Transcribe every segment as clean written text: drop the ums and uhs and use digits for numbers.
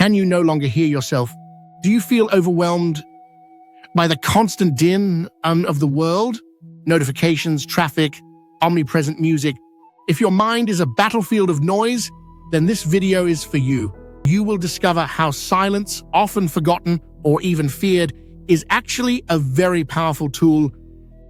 Can you no longer hear yourself? Do you feel overwhelmed by the constant din of the world? Notifications, traffic, omnipresent music. If your mind is a battlefield of noise, then this video is for you. You will discover how silence, often forgotten or even feared, is actually a very powerful tool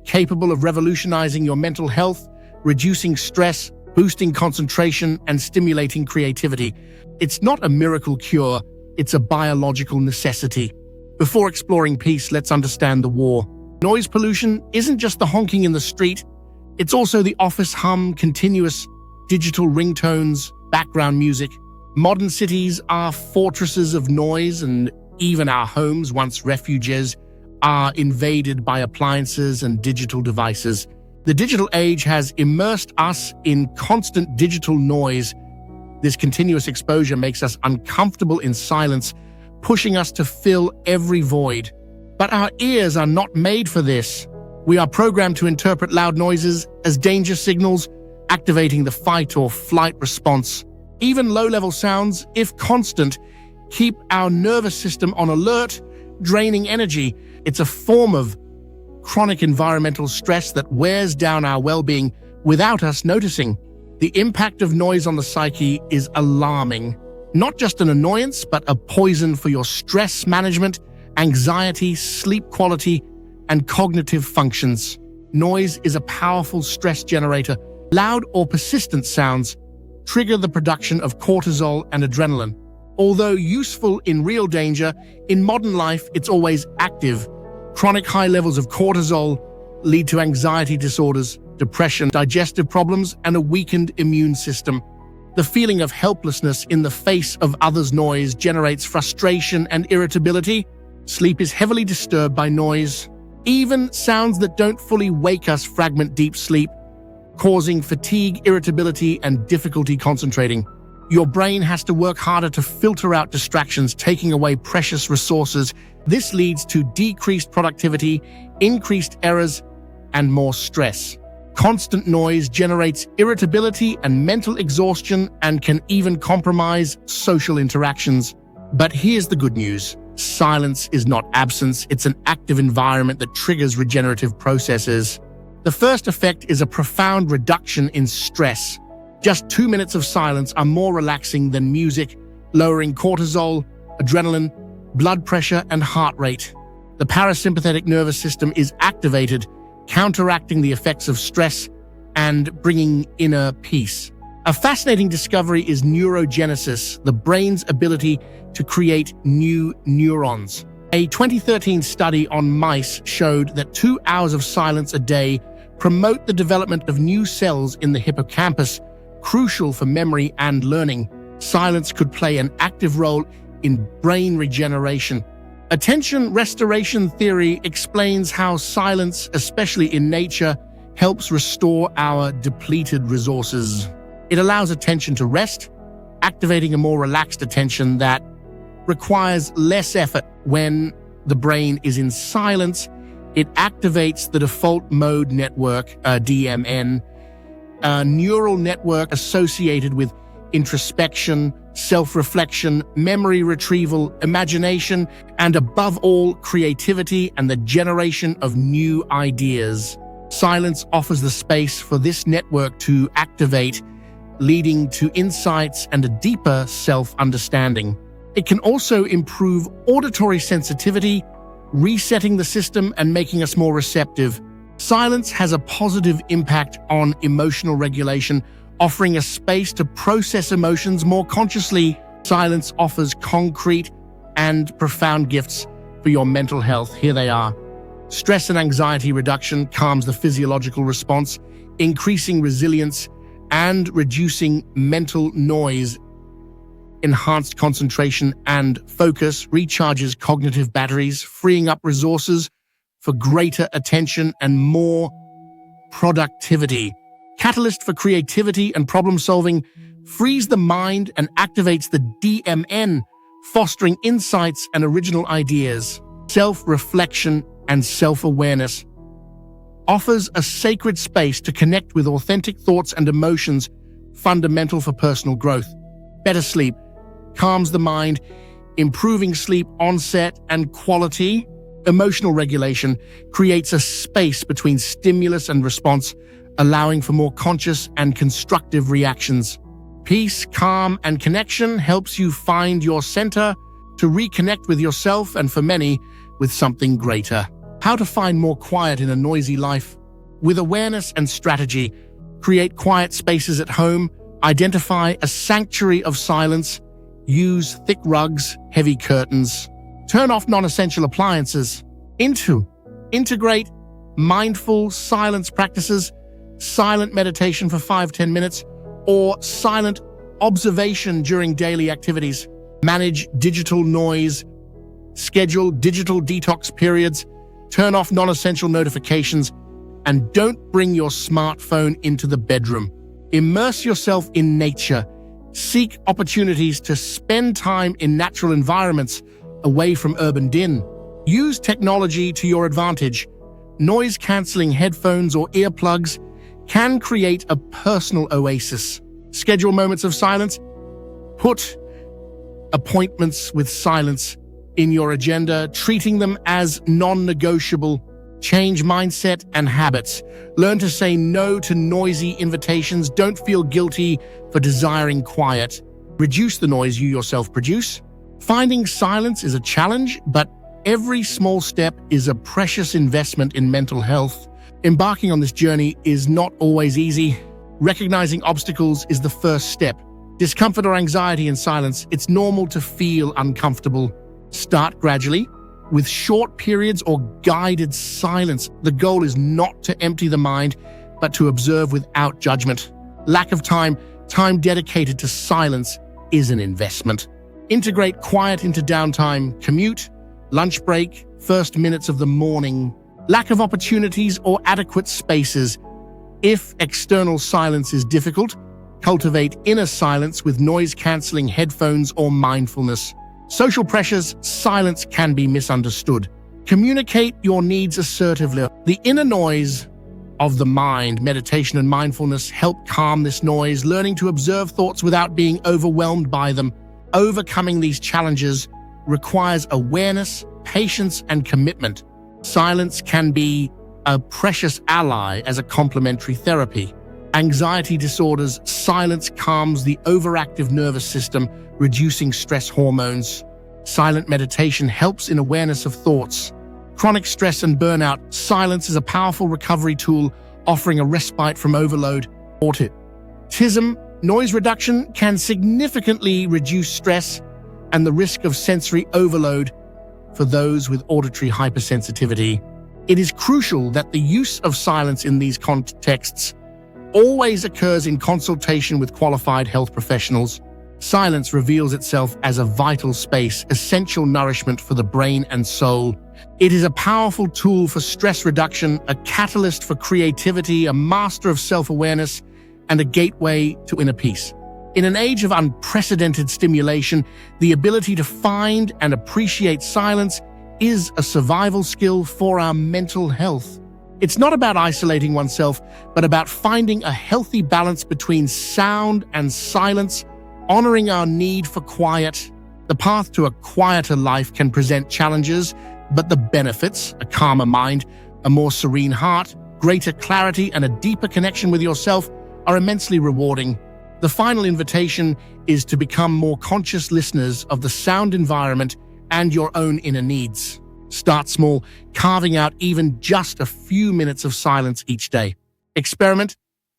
capable of revolutionizing your mental health, reducing stress, boosting concentration, and stimulating creativity. It's not a miracle cure, it's a biological necessity. Before exploring peace, let's understand the war. Noise pollution isn't just the honking in the street, it's also the office hum, continuous digital ringtones, background music. Modern cities are fortresses of noise, and even our homes, once refuges, are invaded by appliances and digital devices. The digital age has immersed us in constant digital noise. This continuous exposure makes us uncomfortable in silence, pushing us to fill every void. But our ears are not made for this. We are programmed to interpret loud noises as danger signals, activating the fight or flight response. Even low-level sounds, if constant, keep our nervous system on alert, draining energy. It's a form of chronic environmental stress that wears down our well-being without us noticing. The impact of noise on the psyche is alarming. Not just an annoyance, but a poison for your stress management, anxiety, sleep quality, and cognitive functions. Noise is a powerful stress generator. Loud or persistent sounds trigger the production of cortisol and adrenaline. Although useful in real danger, in modern life it's always active. Chronic high levels of cortisol lead to anxiety disorders, depression, digestive problems, and a weakened immune system. The feeling of helplessness in the face of others' noise generates frustration and irritability. Sleep is heavily disturbed by noise. Even sounds that don't fully wake us fragment deep sleep, causing fatigue, irritability, and difficulty concentrating. Your brain has to work harder to filter out distractions, taking away precious resources. This leads to decreased productivity, increased errors, and more stress. Constant noise generates irritability and mental exhaustion and can even compromise social interactions. But here's the good news. Silence is not absence, it's an active environment that triggers regenerative processes. The first effect is a profound reduction in stress. Just 2 minutes of silence are more relaxing than music, lowering cortisol, adrenaline, blood pressure, and heart rate. The parasympathetic nervous system is activated, counteracting the effects of stress and bringing inner peace. A fascinating discovery is neurogenesis, the brain's ability to create new neurons. A 2013 study on mice showed that 2 hours of silence a day promote the development of new cells in the hippocampus, crucial for memory and learning. Silence could play an active role in brain regeneration. Attention restoration theory explains how silence, especially in nature, helps restore our depleted resources. It allows attention to rest, activating a more relaxed attention that requires less effort. When the brain is in silence, it activates the default mode network, DMN, a neural network associated with introspection, self-reflection, memory retrieval, imagination, and above all, creativity and the generation of new ideas. Silence offers the space for this network to activate, leading to insights and a deeper self-understanding. It can also improve auditory sensitivity, resetting the system and making us more receptive. Silence has a positive impact on emotional regulation, offering a space to process emotions more consciously. Silence offers concrete and profound gifts for your mental health. Here they are. Stress and anxiety reduction calms the physiological response, increasing resilience and reducing mental noise. Enhanced concentration and focus recharges cognitive batteries, freeing up resources for greater attention and more productivity. Catalyst for creativity and problem-solving, frees the mind and activates the DMN, fostering insights and original ideas. Self-reflection and self-awareness offers a sacred space to connect with authentic thoughts and emotions, fundamental for personal growth. Better sleep calms the mind, improving sleep onset and quality. Emotional regulation creates a space between stimulus and response, allowing for more conscious and constructive reactions. Peace, calm, and connection helps you find your center, to reconnect with yourself and, for many, with something greater. How to find more quiet in a noisy life? With awareness and strategy, create quiet spaces at home, identify a sanctuary of silence, use thick rugs, heavy curtains, turn off non-essential appliances. Integrate mindful silence practices, silent meditation for 5-10 minutes, or silent observation during daily activities. Manage digital noise, schedule digital detox periods, turn off non-essential notifications, and don't bring your smartphone into the bedroom. Immerse yourself in nature. Seek opportunities to spend time in natural environments away from urban din. Use technology to your advantage. Noise-canceling headphones or earplugs can create a personal oasis. Schedule moments of silence. Put appointments with silence in your agenda, treating them as non-negotiable. Change mindset and habits. Learn to say no to noisy invitations. Don't feel guilty for desiring quiet. Reduce the noise you yourself produce. Finding silence is a challenge, but every small step is a precious investment in mental health. Embarking on this journey is not always easy. Recognizing obstacles is the first step. Discomfort or anxiety in silence, it's normal to feel uncomfortable. Start gradually, with short periods or guided silence. The goal is not to empty the mind, but to observe without judgment. Lack of time dedicated to silence is an investment. Integrate quiet into downtime, commute, lunch break, first minutes of the morning. Lack of opportunities or adequate spaces. If external silence is difficult, cultivate inner silence with noise-canceling headphones or mindfulness. Social pressures, silence can be misunderstood. Communicate your needs assertively. The inner noise of the mind, meditation and mindfulness help calm this noise, learning to observe thoughts without being overwhelmed by them. Overcoming these challenges requires awareness, patience, and commitment. Silence can be a precious ally as a complementary therapy. Anxiety disorders, silence calms the overactive nervous system, reducing stress hormones. Silent meditation helps in awareness of thoughts. Chronic stress and burnout, silence is a powerful recovery tool, offering a respite from overload. Autism, noise reduction can significantly reduce stress and the risk of sensory overload for those with auditory hypersensitivity. It is crucial that the use of silence in these contexts always occurs in consultation with qualified health professionals. Silence reveals itself as a vital space, essential nourishment for the brain and soul. It is a powerful tool for stress reduction, a catalyst for creativity, a master of self-awareness, and a gateway to inner peace. In an age of unprecedented stimulation, the ability to find and appreciate silence is a survival skill for our mental health. It's not about isolating oneself, but about finding a healthy balance between sound and silence, honoring our need for quiet. The path to a quieter life can present challenges, but the benefits, a calmer mind, a more serene heart, greater clarity, and a deeper connection with yourself are immensely rewarding. The final invitation is to become more conscious listeners of the sound environment and your own inner needs. Start small, carving out even just a few minutes of silence each day. Experiment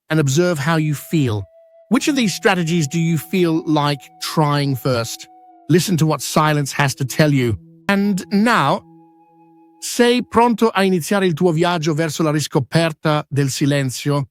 and observe how you feel. Which of these strategies do you feel like trying first? Listen to what silence has to tell you. And now, sei pronto a iniziare il tuo viaggio verso la riscoperta del silenzio?